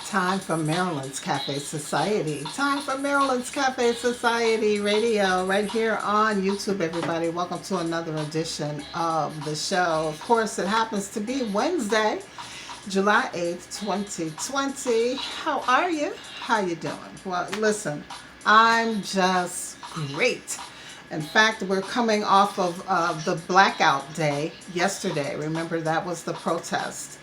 Time for Marilyn's Cafe Society. Time for Marilyn's Cafe Society radio right here on YouTube, everybody. Welcome to another edition of the show. Of course, it happens to be Wednesday, July 8th, 2020. How are you? How you doing? Well, listen, I'm just great. In fact, we're coming off of the Blackout Day yesterday. Remember, that was the protest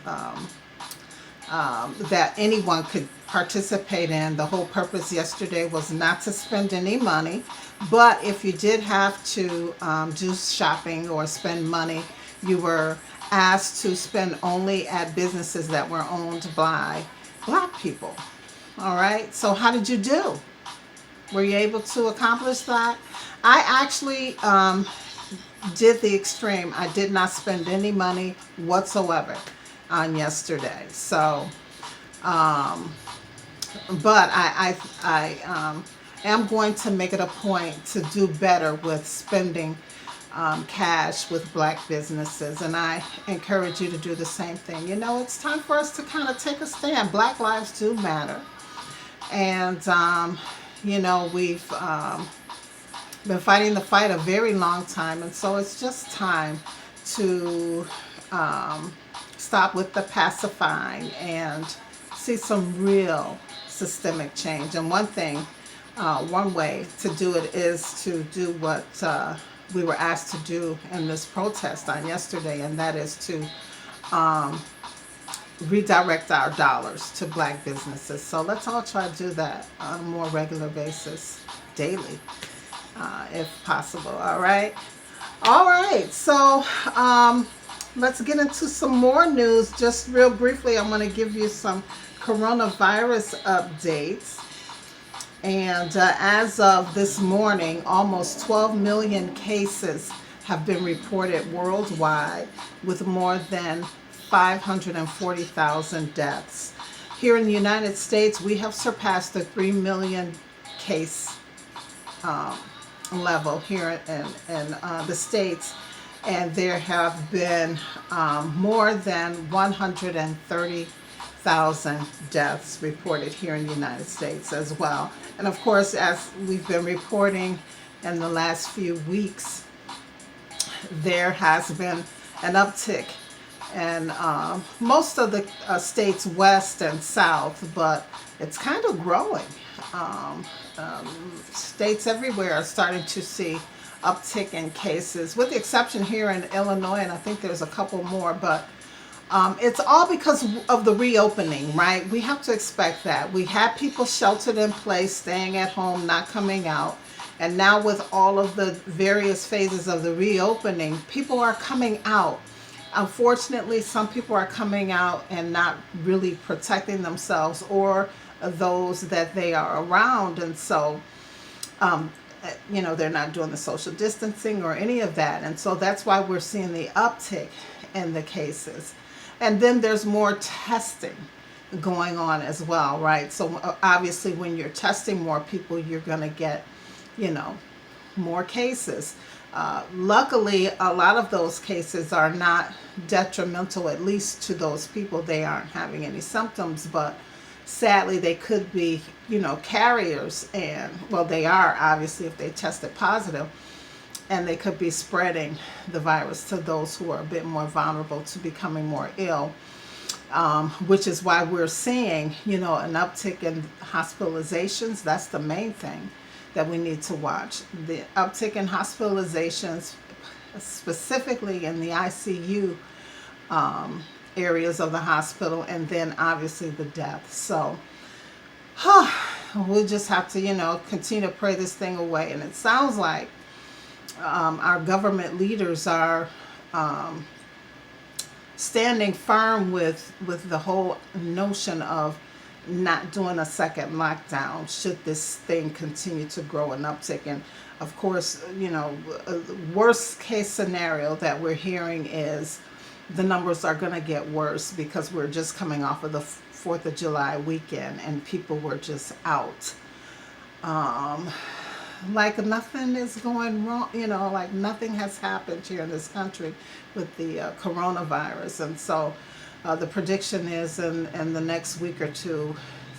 that anyone could participate in. The whole purpose yesterday was not to spend any money, but if you did have to do shopping or spend money, you were asked to spend only at businesses that were owned by Black people. All right, so how did you do? Were you able to accomplish that? I actually did the extreme. I did not spend any money whatsoever on yesterday. So, but I am going to make it a point to do better with spending cash with Black businesses, and I encourage you to do the same thing. You know, it's time for us to kind of take a stand. Black lives do matter, and you know, we've been fighting the fight a very long time, and so it's just time to stop with the pacifying and see some real systemic change. And one way to do it is to do what we were asked to do in this protest on yesterday, and that is to redirect our dollars to Black businesses. So let's all try to do that on a more regular basis, daily, if possible. All right. So let's get into some more news. Just real briefly, I'm going to give you some coronavirus updates. And as of this morning, almost 12 million cases have been reported worldwide, with more than 540,000 deaths. Here in the United States, we have surpassed the 3 million case level here in the States, and there have been more than 130,000 deaths reported here in the United States as well. And of course, as we've been reporting in the last few weeks, there has been an uptick in most of the states west and south, but it's kind of growing. States everywhere are starting to see uptick in cases, with the exception here in Illinois, and I think there's a couple more, but it's all because of the reopening, right? We have to expect that. We had people sheltered in place, staying at home, not coming out, and now with all of the various phases of the reopening, people are coming out. Unfortunately, some people are coming out and not really protecting themselves or those that they are around, and so you know, they're not doing the social distancing or any of that, and so that's why we're seeing the uptick in the cases. And then there's more testing going on as well, right? So obviously when you're testing more people, you're going to get, you know, more cases. Luckily, a lot of those cases are not detrimental, at least to those people. They aren't having any symptoms, but sadly they could be, you know, carriers, and well, they are obviously if they tested positive, and they could be spreading the virus to those who are a bit more vulnerable to becoming more ill, which is why we're seeing, you know, an uptick in hospitalizations. That's the main thing that we need to watch. The uptick in hospitalizations, specifically in the ICU areas of the hospital, and then obviously the deaths. So we'll just have to, you know, continue to pray this thing away. And it sounds like our government leaders are standing firm with the whole notion of not doing a second lockdown should this thing continue to grow and uptick. And of course, you know, worst case scenario that we're hearing is the numbers are going to get worse because we're just coming off of the 4th of July weekend and people were just out. Like nothing is going wrong, you know, like nothing has happened here in this country with the coronavirus. And so the prediction is in the next week or two,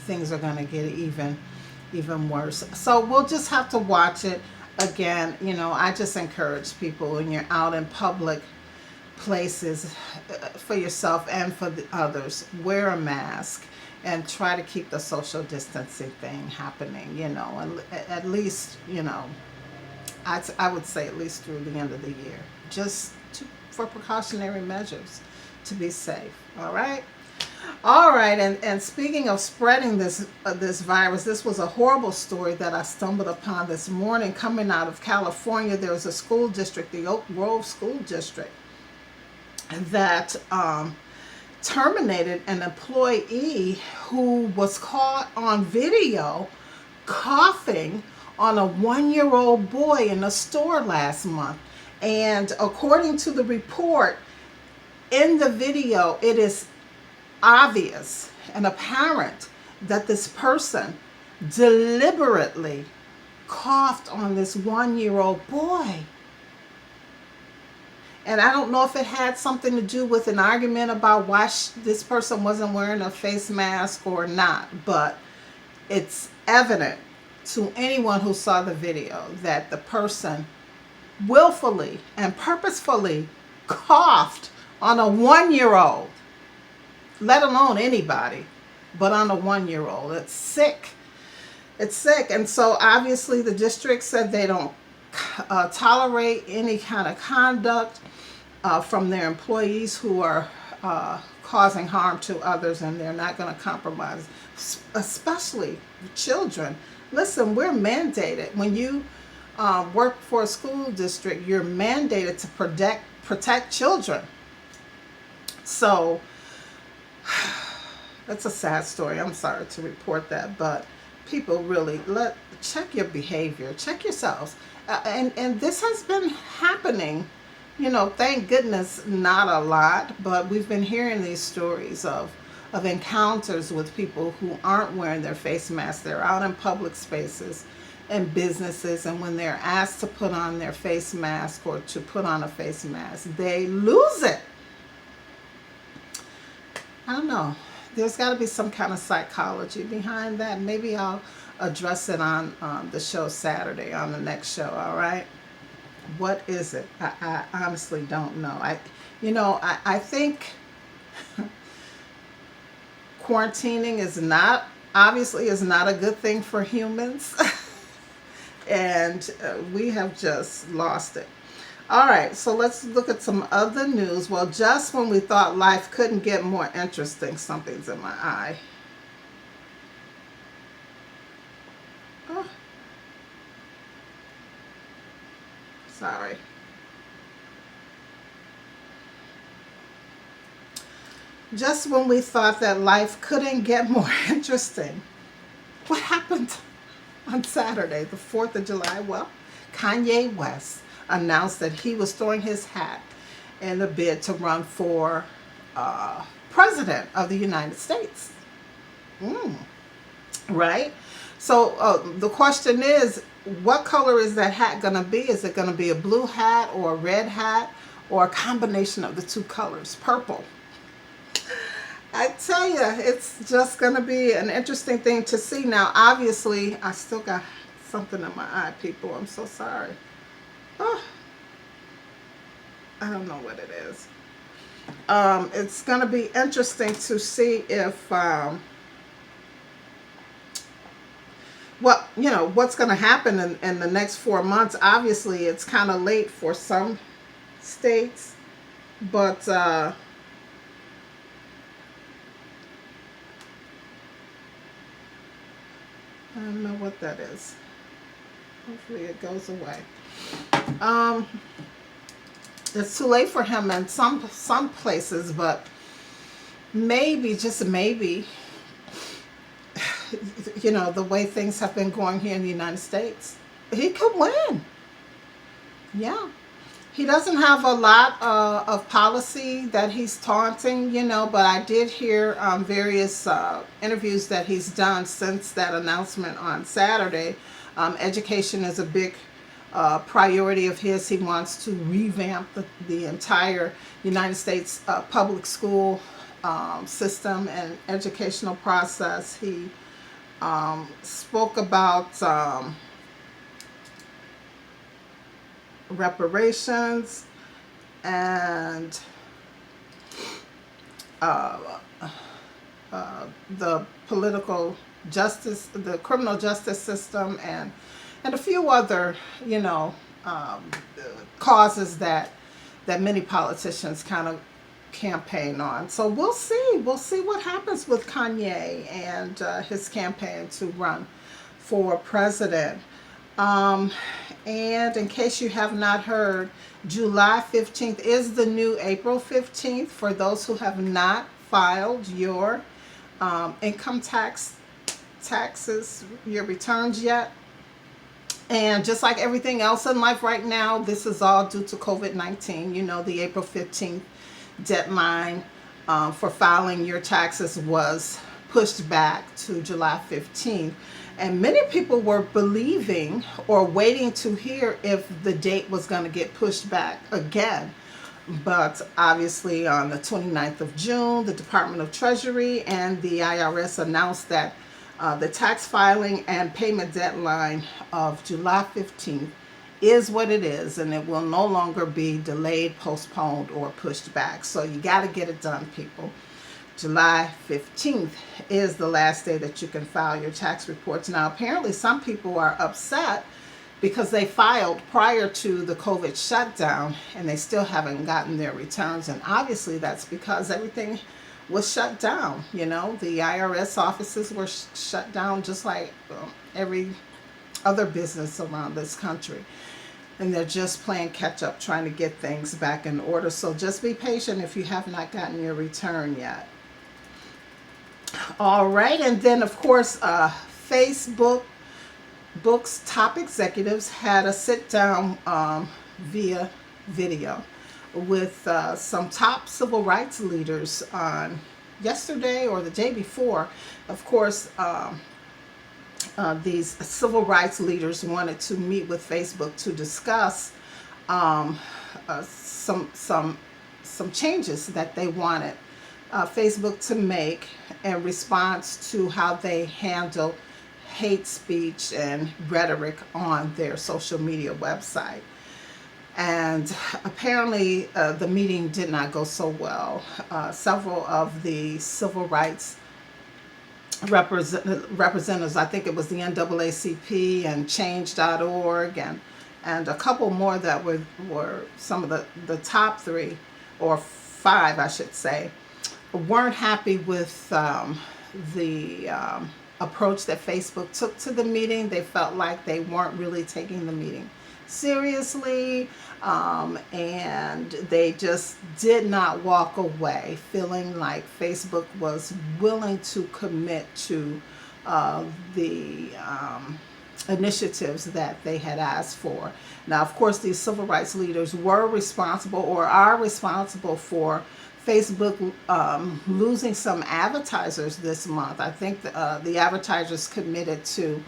things are going to get even worse. So we'll just have to watch it. Again, I just encourage people when you're out in public places, for yourself and for the others, wear a mask and try to keep the social distancing thing happening, and at least, I would say at least through the end of the year, just for precautionary measures to be safe. All right, and speaking of spreading this virus, this was a horrible story that I stumbled upon this morning coming out of California. There was a school district, the Oak Grove School District, that terminated an employee who was caught on video coughing on a 1-year-old boy in a store last month. And according to the report in the video, it is obvious and apparent that this person deliberately coughed on this 1-year-old boy. And I don't know if it had something to do with an argument about why this person wasn't wearing a face mask or not, but it's evident to anyone who saw the video that the person willfully and purposefully coughed on a 1-year-old, let alone anybody, but on a 1-year-old. It's sick. It's sick. And so obviously the district said they don't tolerate any kind of conduct from their employees who are causing harm to others, and they're not going to compromise, especially children. Listen, we're mandated. When you work for a school district, you're mandated to protect children. So that's a sad story. I'm sorry to report that, but people really check your behavior, check yourselves. And this has been happening, thank goodness not a lot, but we've been hearing these stories of encounters with people who aren't wearing their face masks. They're out in public spaces and businesses, and when they're asked to put on their face mask or to put on a face mask, they lose it. I don't know. There's got to be some kind of psychology behind that. Maybe I'll address it on the show Saturday, on the next show, all right? What is it? I honestly don't know. I think quarantining is not a good thing for humans. And we have just lost it. All right, so let's look at some other news. Well, just when we thought life couldn't get more interesting, something's in my eye. Oh. Sorry. Just when we thought that life couldn't get more interesting, what happened on Saturday, the 4th of July? Well, Kanye West announced that he was throwing his hat in a bid to run for president of the United States. Right? So the question is, what color is that hat going to be? Is it going to be a blue hat or a red hat or a combination of the two colors, purple? I tell you, it's just going to be an interesting thing to see. Now, obviously, I still got something in my eye, people. I'm so sorry. Oh, I don't know what it is. It's going to be interesting to see if, what's going to happen in the next 4 months. Obviously, it's kind of late for some states, but I don't know what that is. Hopefully it goes away. It's too late for him in some places, but maybe, just maybe, the way things have been going here in the United States, he could win. Yeah. He doesn't have a lot of policy that he's taunting, but I did hear various interviews that he's done since that announcement on Saturday. Education is a big priority of his. He wants to revamp the entire United States public school system and educational process. He spoke about reparations and the political justice, the criminal justice system, and a few other, causes that many politicians kind of campaign on. So we'll see. We'll see what happens with Kanye and his campaign to run for president. And in case you have not heard, July 15th is the new April 15th for those who have not filed your income taxes, your returns yet. And just like everything else in life right now, this is all due to COVID-19. You know, the April 15th deadline for filing your taxes was pushed back to July 15th. And many people were believing or waiting to hear if the date was going to get pushed back again. But obviously on the 29th of June, the Department of Treasury and the IRS announced that the tax filing and payment deadline of July 15th is what it is, and it will no longer be delayed, postponed, or pushed back. So you got to get it done, people. July 15th is the last day that you can file your tax reports. Now, apparently some people are upset because they filed prior to the COVID shutdown and they still haven't gotten their returns. And obviously that's because everything was shut down. You know, the IRS offices were shut down just like every other business around this country. And they're just playing catch up, trying to get things back in order. So just be patient if you have not gotten your return yet. All right, and then of course, Facebook's top executives had a sit down via video with some top civil rights leaders on yesterday or the day before. Of course, these civil rights leaders wanted to meet with Facebook to discuss some changes that they wanted Facebook to make in response to how they handle hate speech and rhetoric on their social media website. And apparently the meeting did not go so well. Several of the civil rights representatives, I think it was the NAACP and Change.org and a couple more that were some of the top 3 or 5, I should say, weren't happy with the approach that Facebook took to the meeting. They felt like they weren't really taking the meeting seriously, and they just did not walk away feeling like Facebook was willing to commit to the initiatives that they had asked for. Now, of course, these civil rights leaders were responsible or are responsible for Facebook losing some advertisers this month. I think the advertisers committed to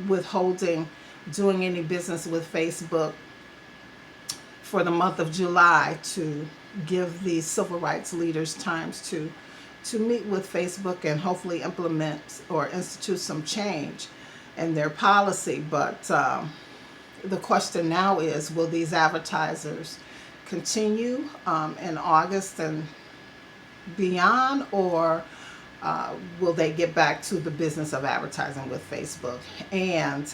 withholding doing any business with Facebook for the month of July to give these civil rights leaders times to meet with Facebook and hopefully implement or institute some change in their policy. But the question now is, will these advertisers continue in August and beyond, or will they get back to the business of advertising with Facebook? And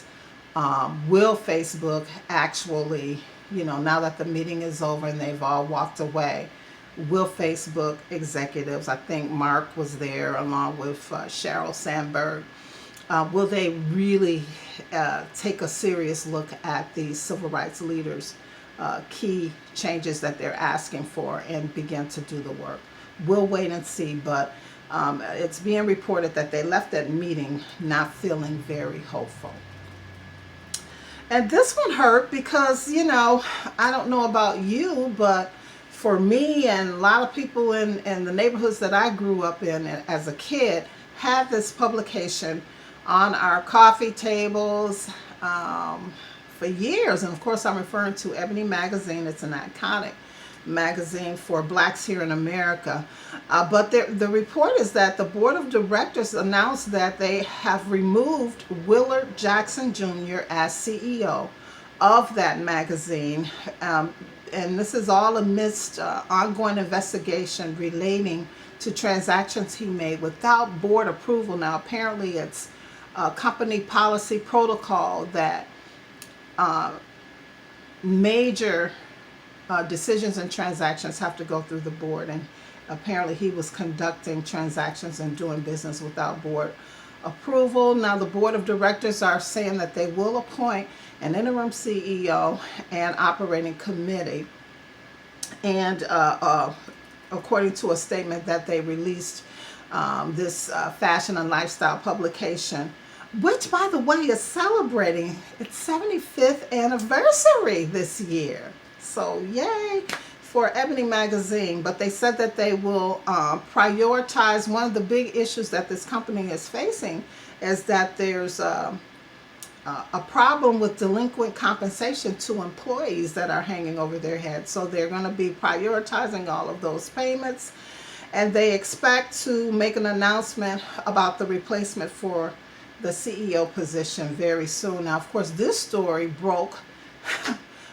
will Facebook actually, now that the meeting is over and they've all walked away, will Facebook executives, I think Mark was there along with Sheryl Sandberg, will they really take a serious look at these civil rights leaders' key changes that they're asking for and begin to do the work? We'll wait and see, but it's being reported that they left that meeting not feeling very hopeful. And this one hurt because, I don't know about you, but for me and a lot of people in the neighborhoods that I grew up in as a kid, had this publication on our coffee tables for years. And of course, I'm referring to Ebony Magazine. It's an iconic magazine for blacks here in America. But the report is that the board of directors announced that they have removed Willard Jackson Jr. as CEO of that magazine. And this is all amidst ongoing investigation relating to transactions he made without board approval. Now, apparently, it's company policy protocol that major decisions and transactions have to go through the board, and apparently he was conducting transactions and doing business without board approval. Now the board of directors are saying that they will appoint an interim CEO and operating committee, and according to a statement that they released, this fashion and lifestyle publication, which by the way is celebrating its 75th anniversary this year. So yay for Ebony Magazine. But they said that they will prioritize. One of the big issues that this company is facing is that there's a problem with delinquent compensation to employees that are hanging over their heads. So they're going to be prioritizing all of those payments, and they expect to make an announcement about the replacement for the CEO position very soon. Now, of course, this story broke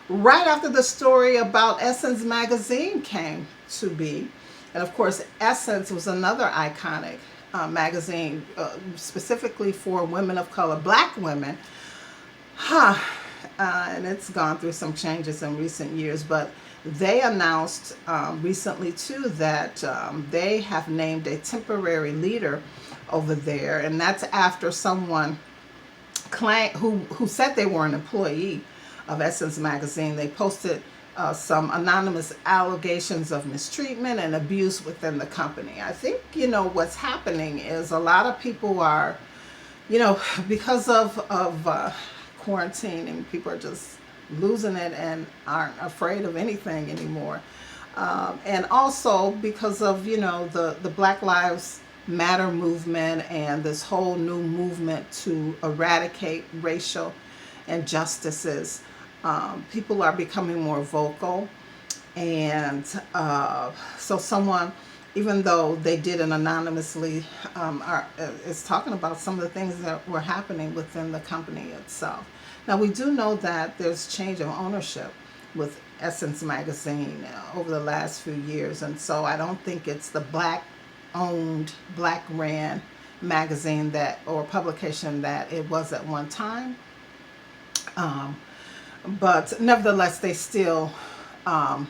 right after the story about Essence Magazine came to be. And of course, Essence was another iconic magazine, specifically for women of color, black women. And it's gone through some changes in recent years, but they announced recently too that they have named a temporary leader over there, and that's after someone who said they were an employee of Essence Magazine. They posted some anonymous allegations of mistreatment and abuse within the company. I think, what's happening is a lot of people are, because of quarantining, people are just losing it and aren't afraid of anything anymore. And also because of, the Black Lives Matter movement and this whole new movement to eradicate racial injustices. People are becoming more vocal, and so someone, even though they did it anonymously, is talking about some of the things that were happening within the company itself. Now, we do know that there's change of ownership with Essence Magazine over the last few years, and so I don't think it's the black-owned, black-ran magazine or publication that it was at one time. But nevertheless, they still, come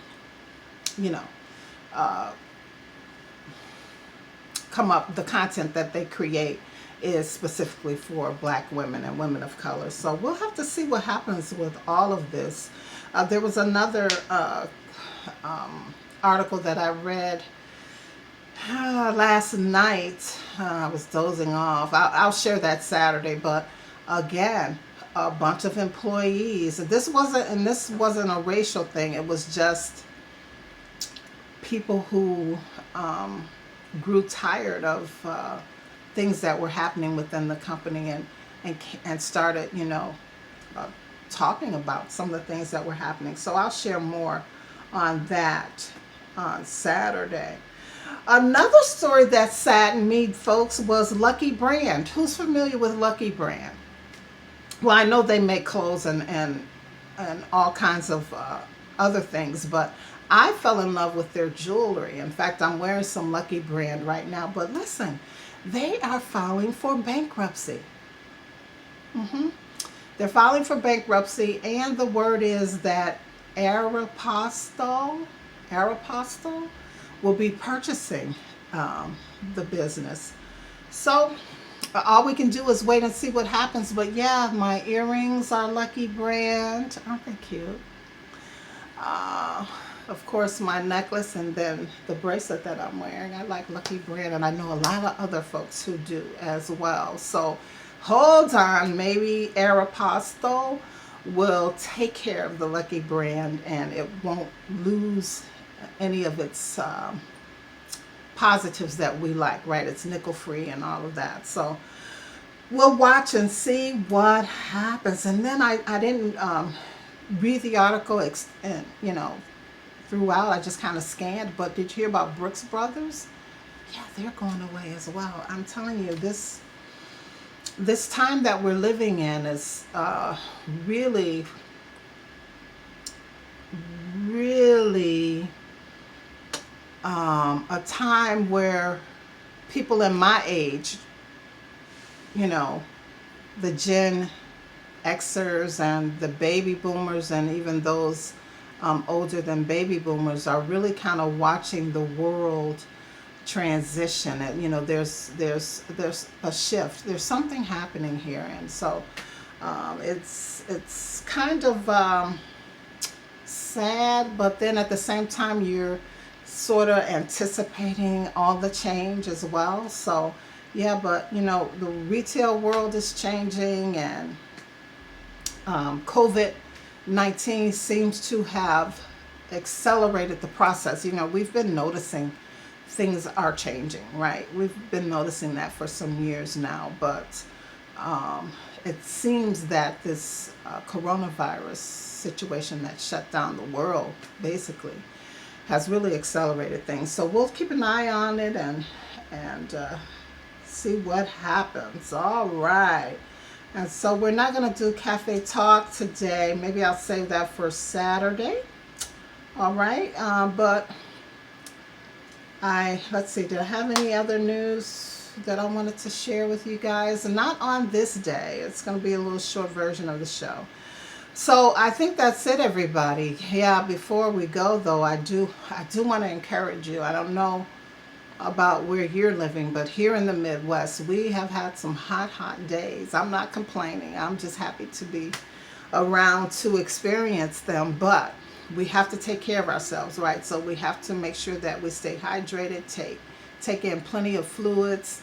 up, the content that they create is specifically for black women and women of color. So we'll have to see what happens with all of this. There was another article that I read last night. I was dozing off. I'll share that Saturday, but again, a bunch of employees. This wasn't a racial thing. It was just people who grew tired of things that were happening within the company and started, talking about some of the things that were happening. So I'll share more on that on Saturday. Another story that saddened me, folks, was Lucky Brand. Who's familiar with Lucky Brand? Well, I know they make clothes and all kinds of other things, but I fell in love with their jewelry. In fact, I'm wearing some Lucky Brand right now. But listen, they are filing for bankruptcy. They're filing for bankruptcy, and the word is that Aeropostale will be purchasing the business. So all we can do is wait and see what happens. But yeah, my earrings are Lucky Brand. Aren't they cute? Of course, my necklace and then the bracelet that I'm wearing. I like Lucky Brand, and I know a lot of other folks who do as well. So hold on, maybe Aeropostale will take care of the Lucky Brand and it won't lose any of its positives that we like, right? It's nickel free and all of that. So we'll watch and see what happens. And then I didn't read the article throughout. I just kind of scanned. But did you hear about Brooks Brothers? yeah, they're going away as well. I'm telling you, this time that we're living in is really, really a time where people in my age, you know, the Gen Xers and the baby boomers, and even those older than baby boomers, are really kind of watching the world transition. And there's a shift. There's something happening here, and so it's kind of sad, but then at the same time you're sort of anticipating all the change as well. So yeah, but the retail world is changing, and COVID-19 seems to have accelerated the process. We've been noticing things are changing, right? We've been noticing that for some years now, but it seems that this coronavirus situation that shut down the world basically has really accelerated things. So we'll keep an eye on it and see what happens. All right. And so we're not going to do cafe talk today. Maybe I'll save that for Saturday. All right. But let's see, did I have any other news that I wanted to share with you guys? Not on this day. It's going to be a little short version of the show. So I think that's it, everybody. Yeah, before we go though, I do want to encourage you. I don't know about where you're living, but here in the Midwest, we have had some hot days. I'm not complaining. I'm just happy to be around to experience them, but we have to take care of ourselves, right? So we have to make sure that we stay hydrated, take in plenty of fluids,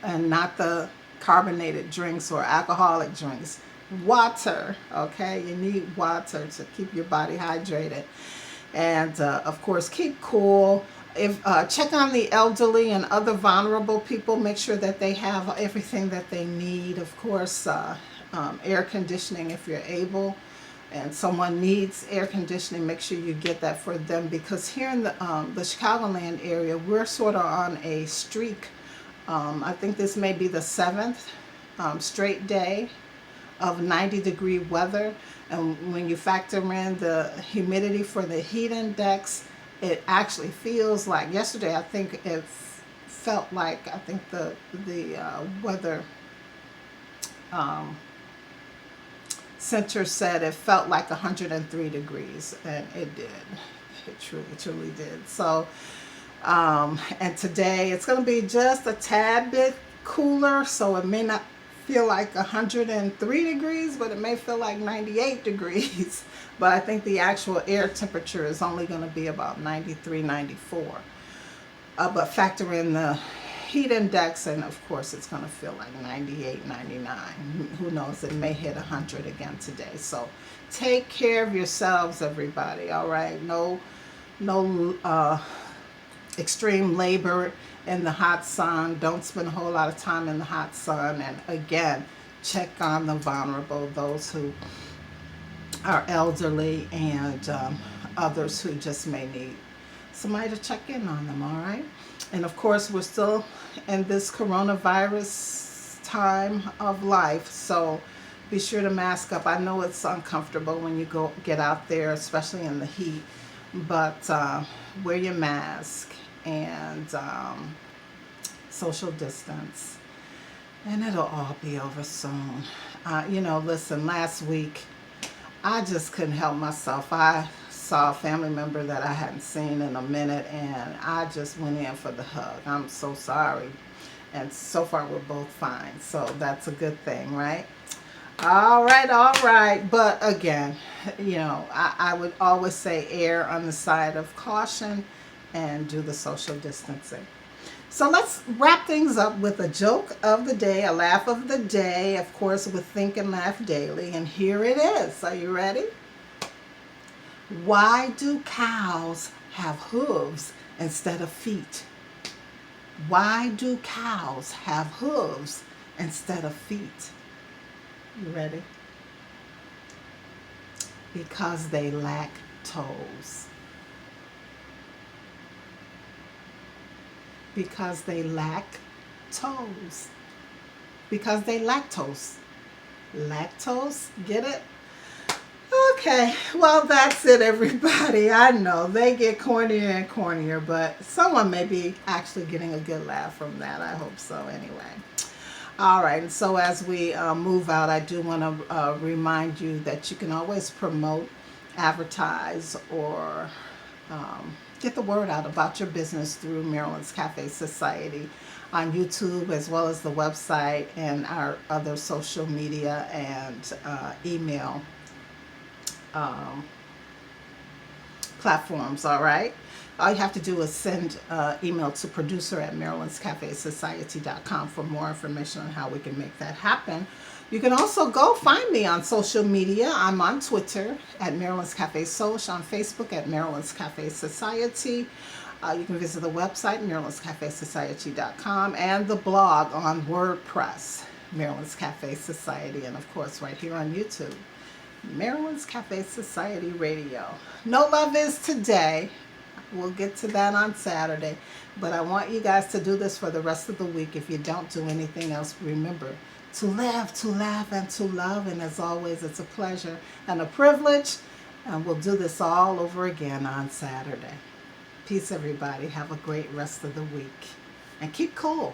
and not the carbonated drinks or alcoholic drinks. Water, okay? You need water to keep your body hydrated. And of course, keep cool. Check on the elderly and other vulnerable people. Make sure that they have everything that they need. Of course, air conditioning if you're able, and someone needs air conditioning, make sure you get that for them, because here in the Chicagoland area, we're sort of on a streak. I think this may be the 7th straight day of 90-degree weather. And when you factor in the humidity for the heat index, it actually feels like, yesterday I think it felt like, I think the weather center said it felt like 103 degrees, and it did. It truly did. So and today it's going to be just a tad bit cooler, so it may not feel like 103 degrees, but it may feel like 98 degrees. But I think the actual air temperature is only going to be about 93, 94. But factor in the heat index, and of course it's going to feel like 98, 99. Who knows? It may hit 100 again today. So take care of yourselves, everybody. All right. No extreme labor in the hot sun. Don't spend a whole lot of time in the hot sun. And again, check on the vulnerable, those who are elderly, and others who just may need somebody to check in on them. All right. And of course, we're still in this coronavirus time of life, so be sure to mask up. I know it's uncomfortable when you get out there, especially in the heat, but wear your mask and social distance, and it'll all be over soon. Listen, last week I just couldn't help myself. I saw a family member that I hadn't seen in a minute, and I just went in for the hug. I'm so sorry. And so far we're both fine, so that's a good thing, right? All right. But again, I would always say err on the side of caution and do the social distancing. So let's wrap things up with a joke of the day, a laugh of the day, of course, with Think and Laugh Daily. And here it is. Are you ready? Why do cows have hooves instead of feet? Why do cows have hooves instead of feet? You ready? Because they lack toes. Because they lack toes. Because they lactose. Lactose, get it? Okay, well, that's it, everybody. I know they get cornier and cornier, but someone may be actually getting a good laugh from that. I hope so, anyway. All right, and so as we move out, I do want to remind you that you can always promote, advertise, or get the word out about your business through Marilyn's Cafe Society on YouTube, as well as the website and our other social media and email platforms. All right, all you have to do is send email to producer@marilynscafesociety.com for more information on how we can make that happen. You can also go find me on social media. I'm on Twitter at Marilyn's Cafe Social, on Facebook at Marilyn's Cafe Society. You can visit the website, marilynscafesociety.com, and the blog on WordPress, Marilyn's Cafe Society, and of course right here on YouTube, Marilyn's Cafe Society Radio. No Love Is Today. We'll get to that on Saturday. But I want you guys to do this for the rest of the week. If you don't do anything else, remember to live, to laugh, and to love. And as always, it's a pleasure and a privilege. And we'll do this all over again on Saturday. Peace, everybody. Have a great rest of the week. And keep cool.